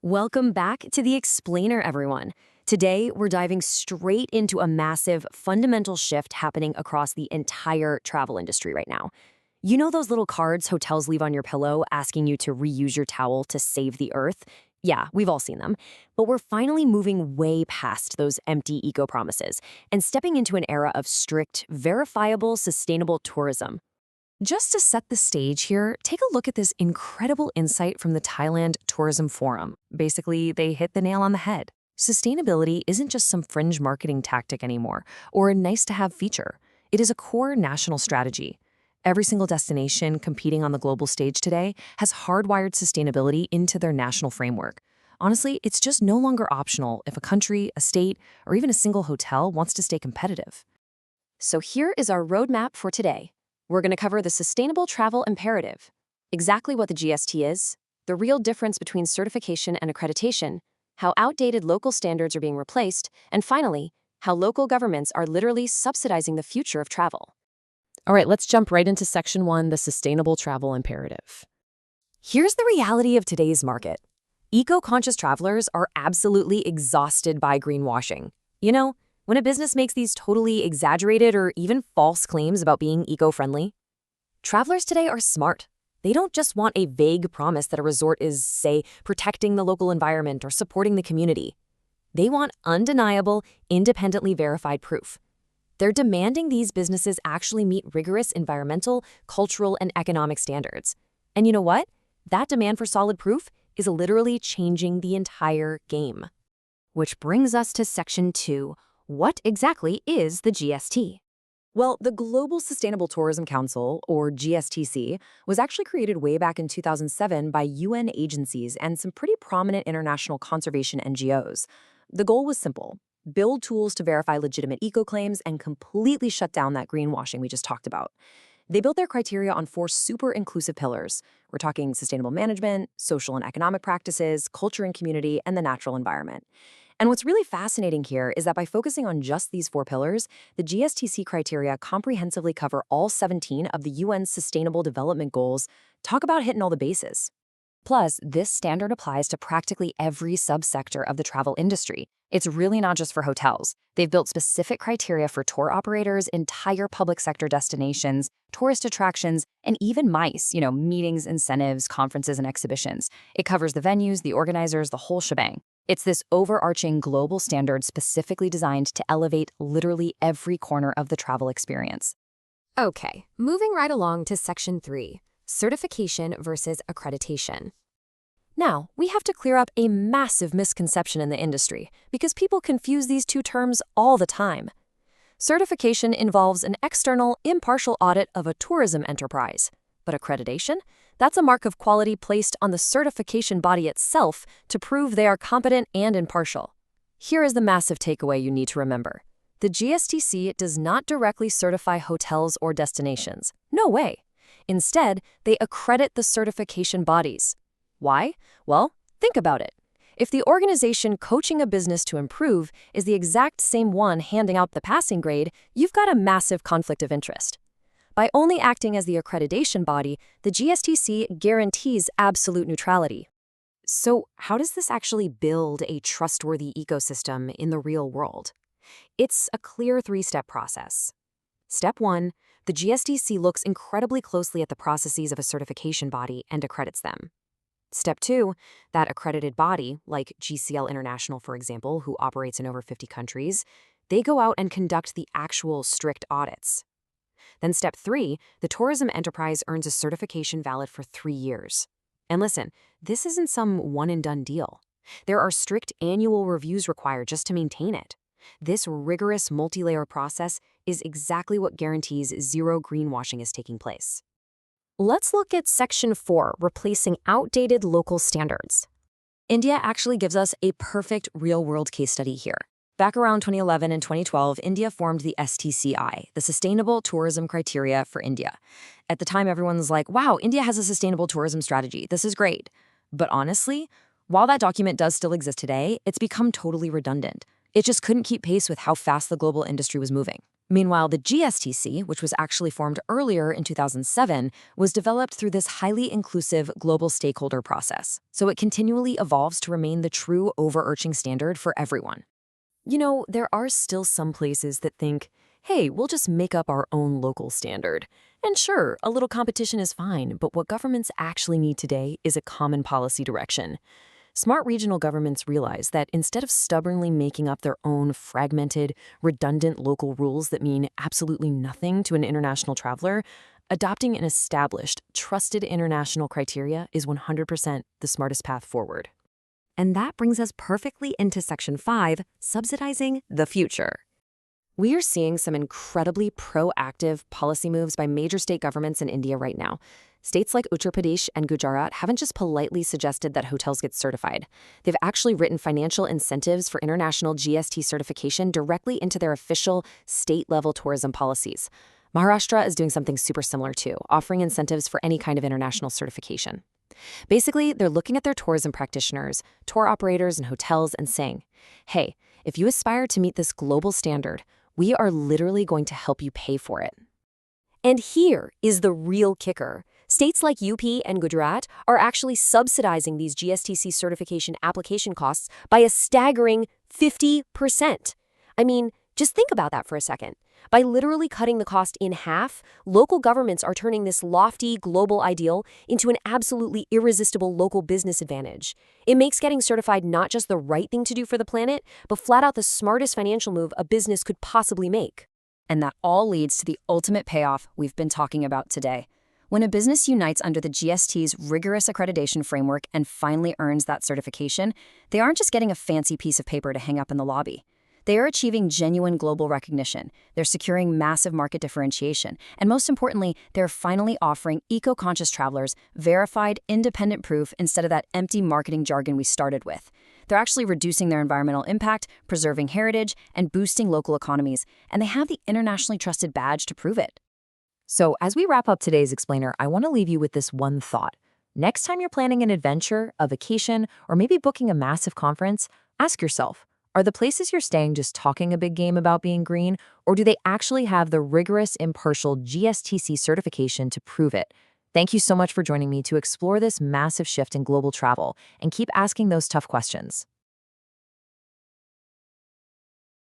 Welcome back to The Explainer, everyone. Today, we're diving straight into a massive, fundamental shift happening across the entire travel industry right now. You know those little cards hotels leave on your pillow asking you to reuse your towel to save the earth? Yeah, we've all seen them. But we're finally moving way past those empty eco promises and stepping into an era of strict, verifiable, sustainable tourism. Just to set the stage here, take a look at this incredible insight from the Thailand Tourism Forum. Basically, they hit the nail on the head. Sustainability isn't just some fringe marketing tactic anymore, or a nice-to-have feature. It is a core national strategy. Every single destination competing on the global stage today has hardwired sustainability into their national framework. Honestly, it's just no longer optional if a country, a state, or even a single hotel wants to stay competitive. So here is our roadmap for today. We're going to cover the Sustainable Travel Imperative, exactly what the GST is, the real difference between certification and accreditation, how outdated local standards are being replaced, and finally, how local governments are literally subsidizing the future of travel. All right, let's jump right into Section 1, the Sustainable Travel Imperative. Here's the reality of today's market. Eco-conscious travelers are absolutely exhausted by greenwashing. You know, when a business makes these totally exaggerated or even false claims about being eco-friendly. Travelers today are smart. They don't just want a vague promise that a resort is, say, protecting the local environment or supporting the community. They want undeniable, independently verified proof. They're demanding these businesses actually meet rigorous environmental, cultural, and economic standards. And you know what? That demand for solid proof is literally changing the entire game. Which brings us to Section 2. What exactly is the GST? Well, the Global Sustainable Tourism Council, or GSTC, was actually created way back in 2007 by UN agencies and some pretty prominent international conservation NGOs. The goal was simple: build tools to verify legitimate eco-claims and completely shut down that greenwashing we just talked about. They built their criteria on 4 super inclusive pillars. We're talking sustainable management, social and economic practices, culture and community, and the natural environment. And what's really fascinating here is that by focusing on just these 4 pillars, the GSTC criteria comprehensively cover all 17 of the UN's Sustainable Development Goals. Talk about hitting all the bases. Plus, this standard applies to practically every subsector of the travel industry. It's really not just for hotels. They've built specific criteria for tour operators, entire public sector destinations, tourist attractions, and even MICE, meetings, incentives, conferences, and exhibitions. It covers the venues, the organizers, the whole shebang. It's this overarching global standard specifically designed to elevate literally every corner of the travel experience. Okay, moving right along to Section 3, certification versus accreditation. Now, we have to clear up a massive misconception in the industry because people confuse these two terms all the time. Certification involves an external, impartial audit of a tourism enterprise, but accreditation? That's a mark of quality placed on the certification body itself to prove they are competent and impartial. Here is the massive takeaway you need to remember. The GSTC does not directly certify hotels or destinations. No way. Instead, they accredit the certification bodies. Why? Well, think about it. If the organization coaching a business to improve is the exact same one handing out the passing grade, you've got a massive conflict of interest. By only acting as the accreditation body, the GSTC guarantees absolute neutrality. So, how does this actually build a trustworthy ecosystem in the real world? It's a clear 3-step process. Step 1, the GSTC looks incredibly closely at the processes of a certification body and accredits them. Step 2, that accredited body, like GCL International, for example, who operates in over 50 countries, they go out and conduct the actual strict audits. Then Step 3, the tourism enterprise earns a certification valid for 3 years. And listen, this isn't some one-and-done deal. There are strict annual reviews required just to maintain it. This rigorous multi-layer process is exactly what guarantees zero greenwashing is taking place. Let's look at Section 4, replacing outdated local standards. India actually gives us a perfect real-world case study here. Back around 2011 and 2012, India formed the STCI, the Sustainable Tourism Criteria for India. At the time, everyone was like, wow, India has a sustainable tourism strategy. This is great. But honestly, while that document does still exist today, it's become totally redundant. It just couldn't keep pace with how fast the global industry was moving. Meanwhile, the GSTC, which was actually formed earlier in 2007, was developed through this highly inclusive global stakeholder process, so it continually evolves to remain the true overarching standard for everyone. There are still some places that think, hey, we'll just make up our own local standard. And sure, a little competition is fine, but what governments actually need today is a common policy direction. Smart regional governments realize that instead of stubbornly making up their own fragmented, redundant local rules that mean absolutely nothing to an international traveler, adopting an established, trusted international criteria is 100% the smartest path forward. And that brings us perfectly into Section 5, subsidizing the future. We are seeing some incredibly proactive policy moves by major state governments in India right now. States like Uttar Pradesh and Gujarat haven't just politely suggested that hotels get certified. They've actually written financial incentives for international GST certification directly into their official state-level tourism policies. Maharashtra is doing something super similar too, offering incentives for any kind of international certification. Basically, they're looking at their tourism practitioners, tour operators, and hotels and saying, hey, if you aspire to meet this global standard, we are literally going to help you pay for it. And here is the real kicker. States like UP and Gujarat are actually subsidizing these GSTC certification application costs by a staggering 50%. I mean, just think about that for a second. By literally cutting the cost in half, local governments are turning this lofty global ideal into an absolutely irresistible local business advantage. It makes getting certified not just the right thing to do for the planet, but flat out the smartest financial move a business could possibly make. And that all leads to the ultimate payoff we've been talking about today. When a business unites under the GST's rigorous accreditation framework and finally earns that certification, they aren't just getting a fancy piece of paper to hang up in the lobby. They are achieving genuine global recognition, they're securing massive market differentiation, and most importantly, they're finally offering eco-conscious travelers verified, independent proof instead of that empty marketing jargon we started with. They're actually reducing their environmental impact, preserving heritage, and boosting local economies, and they have the internationally trusted badge to prove it. So as we wrap up today's explainer, I want to leave you with this one thought. Next time you're planning an adventure, a vacation, or maybe booking a massive conference, ask yourself, are the places you're staying just talking a big game about being green, or do they actually have the rigorous, impartial GSTC certification to prove it? Thank you so much for joining me to explore this massive shift in global travel and keep asking those tough questions.